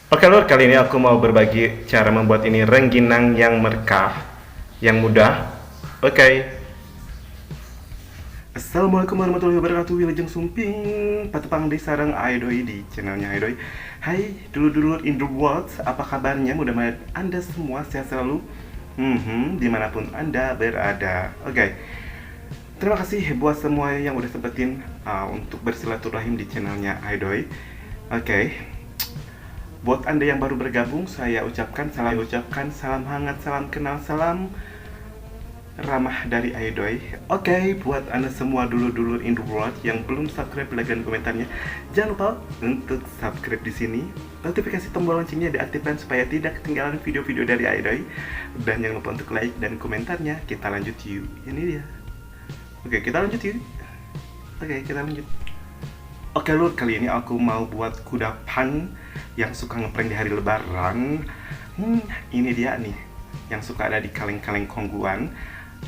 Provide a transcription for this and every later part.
Oke lur, kali ini aku mau berbagi cara membuat ini rengginang yang merekah, yang mudah. Oke. Assalamualaikum warahmatullahi wabarakatuh. Wilujeng Sumping, patupang di sarang Aidoi di channelnya Aidoi. Hai, dulu-dulu in the world, apa kabarnya? Mudah-mudahan Anda semua sehat selalu, dimanapun Anda berada. Oke. Terima kasih buat semua yang udah sempetin untuk bersilaturahim di channelnya Aidoi. Oke. Buat Anda yang baru bergabung, saya ucapkan salam hangat, salam kenal, salam ramah dari Aidoi. Oke, buat Anda semua dulu-dulu in the world yang belum subscribe, like dan komentarnya, jangan lupa untuk subscribe di sini. Notifikasi tombol loncengnya diaktifkan supaya tidak ketinggalan video-video dari Aidoi. Dan jangan lupa untuk like dan komentarnya. Kita lanjut yuk. Ini dia. Oke, kita lanjut yuk. Oke, kita lanjut. Oke lur, kali ini aku mau buat kudapan yang suka ngeprank di hari lebaran. Ini dia nih, yang suka ada di kaleng-kaleng kongguan.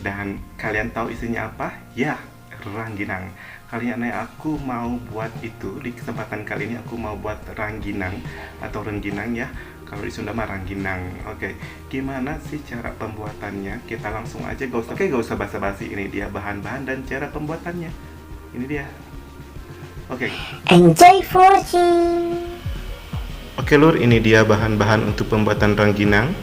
Dan kalian tahu isinya apa? Ya, rangginang. Kali ini aku mau buat itu. Di kesempatan kali ini aku mau buat rangginang atau rengginang ya. Kalau di Sunda mah rangginang. Oke, gimana sih cara pembuatannya? Kita langsung aja, gak usah basa-basi. Ini dia bahan-bahan dan cara pembuatannya. Ini dia. Oke. Enjoy watching. Oke lur, ini dia bahan-bahan untuk pembuatan rangginang.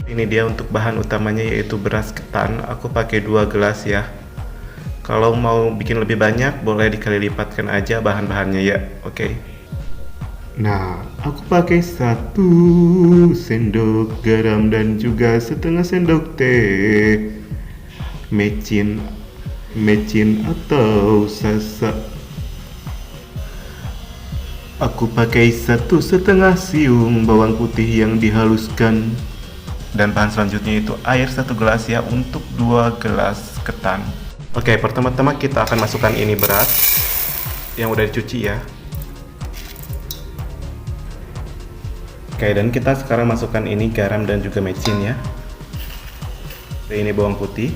Ini dia untuk bahan utamanya, yaitu beras ketan. Aku pakai 2 gelas ya. Kalau mau bikin lebih banyak, boleh dikali lipatkan aja bahan-bahannya ya. Oke. Nah, aku pakai 1 sendok garam dan juga setengah sendok teh mecin atau sasa. Aku pakai 1,5 siung bawang putih yang dihaluskan. Dan bahan selanjutnya itu air 1 gelas ya, untuk 2 gelas ketan. Oke, pertama-tama kita akan masukkan ini beras yang udah dicuci ya. Oke, dan kita sekarang masukkan ini garam dan juga mecin ya. Ini bawang putih.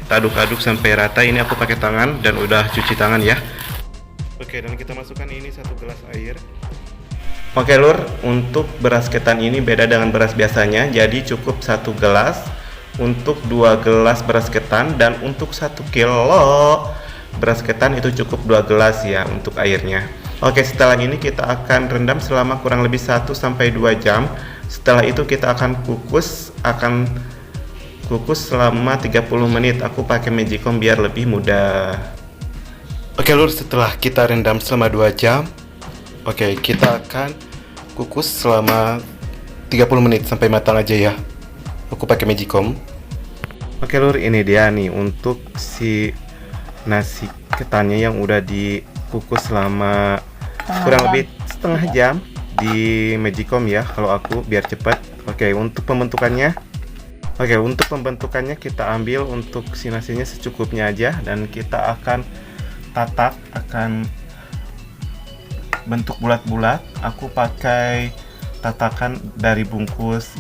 Kita aduk-aduk sampai rata. Ini aku pakai tangan dan udah cuci tangan ya. Oke, dan kita masukkan ini 1 gelas air. Oke lur, untuk beras ketan ini beda dengan beras biasanya. Jadi cukup 1 gelas untuk 2 gelas beras ketan. Dan untuk 1 kilo beras ketan itu cukup 2 gelas ya untuk airnya. Oke, setelah ini kita akan rendam selama kurang lebih 1-2 jam. Setelah itu kita akan kukus selama 30 menit. Aku pakai magicom biar lebih mudah. Oke lur, setelah kita rendam selama 2 jam, oke, kita akan kukus selama 30 menit sampai matang aja ya. Aku pakai magicom. Oke lur, ini dia nih untuk si nasi ketannya yang udah dikukus selama kurang lebih setengah jam di magicom ya, kalau aku biar cepat. Oke, untuk pembentukannya kita ambil untuk si nasinya secukupnya aja, dan kita akan tatak, akan bentuk bulat-bulat. Aku pakai tatakan dari bungkus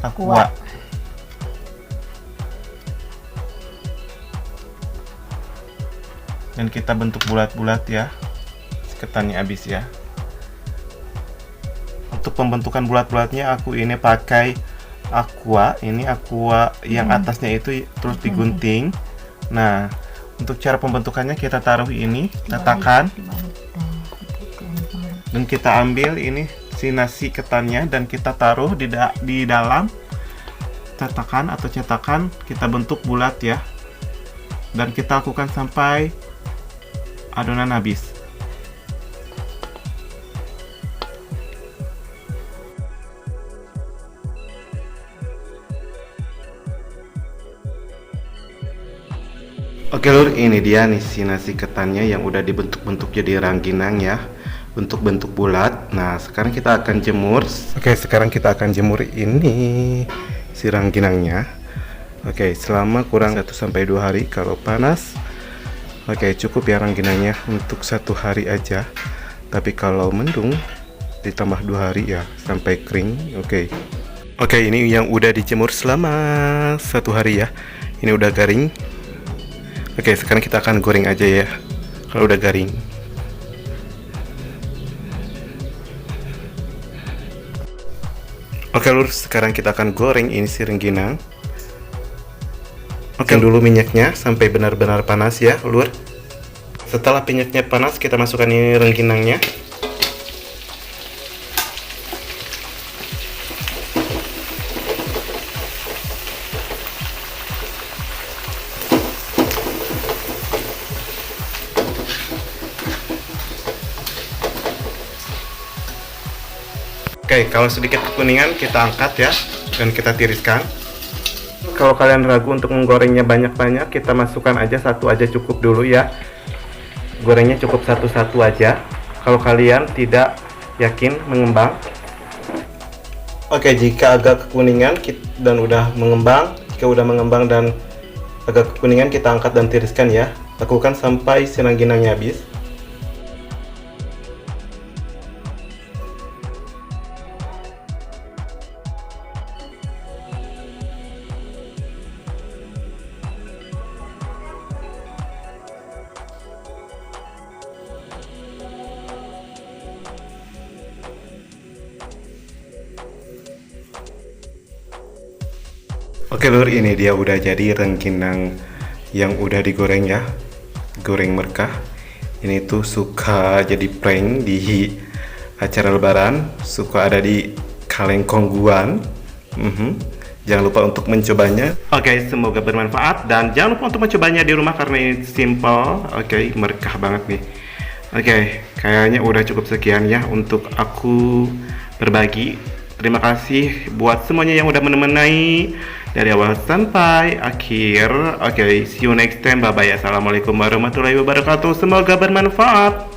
aqua. Dan kita bentuk bulat-bulat ya, ketannya habis ya. Untuk pembentukan bulat-bulatnya aku ini pakai aqua. Ini aqua yang atasnya itu terus digunting. Nah, untuk cara pembentukannya kita taruh ini tatakan, dan kita ambil ini si nasi ketannya dan kita taruh di dalam tatakan atau cetakan. Kita bentuk bulat ya, dan kita lakukan sampai adonan habis. Oke lur, ini dia nih si nasi ketannya yang udah dibentuk-bentuk jadi rangginang ya, untuk bentuk bulat. Nah, sekarang kita akan jemur. Oke, sekarang kita akan jemur ini si rangginangnya. Oke, selama kurang 1-2 hari. Kalau panas, oke, cukup ya rangginangnya untuk 1 hari aja. Tapi kalau mendung ditambah 2 hari ya sampai kering. Oke, ini yang udah dijemur selama 1 hari ya. Ini udah garing. Oke, sekarang kita akan goreng aja ya kalau udah garing. Oke lur, sekarang kita akan goreng ini si rengginang. Oke, dulu minyaknya sampai benar-benar panas ya lur. Setelah minyaknya panas, kita masukkan ini rengginangnya. Oke, kalau sedikit kekuningan kita angkat ya, dan kita tiriskan. Kalau kalian ragu untuk menggorengnya banyak-banyak, kita masukkan aja satu aja cukup dulu ya. Gorengnya cukup satu-satu aja. Kalau kalian tidak yakin mengembang. Oke, jika agak kekuningan dan udah mengembang, dan agak kekuningan, kita angkat dan tiriskan ya. Lakukan sampai si rengginangnya habis. Oke lur, ini dia udah jadi rengginang yang udah digoreng ya, goreng merkah. Ini tuh suka jadi prank di acara lebaran, suka ada di kaleng kongguan. Jangan lupa untuk mencobanya. Oke, semoga bermanfaat dan jangan lupa untuk mencobanya di rumah karena ini simple. Oke, merkah banget nih. Oke, kayaknya udah cukup sekian ya untuk aku berbagi. Terima kasih buat semuanya yang udah menemani dari awal sampai akhir. Oke, see you next time. Bye bye. Assalamualaikum warahmatullahi wabarakatuh. Semoga bermanfaat.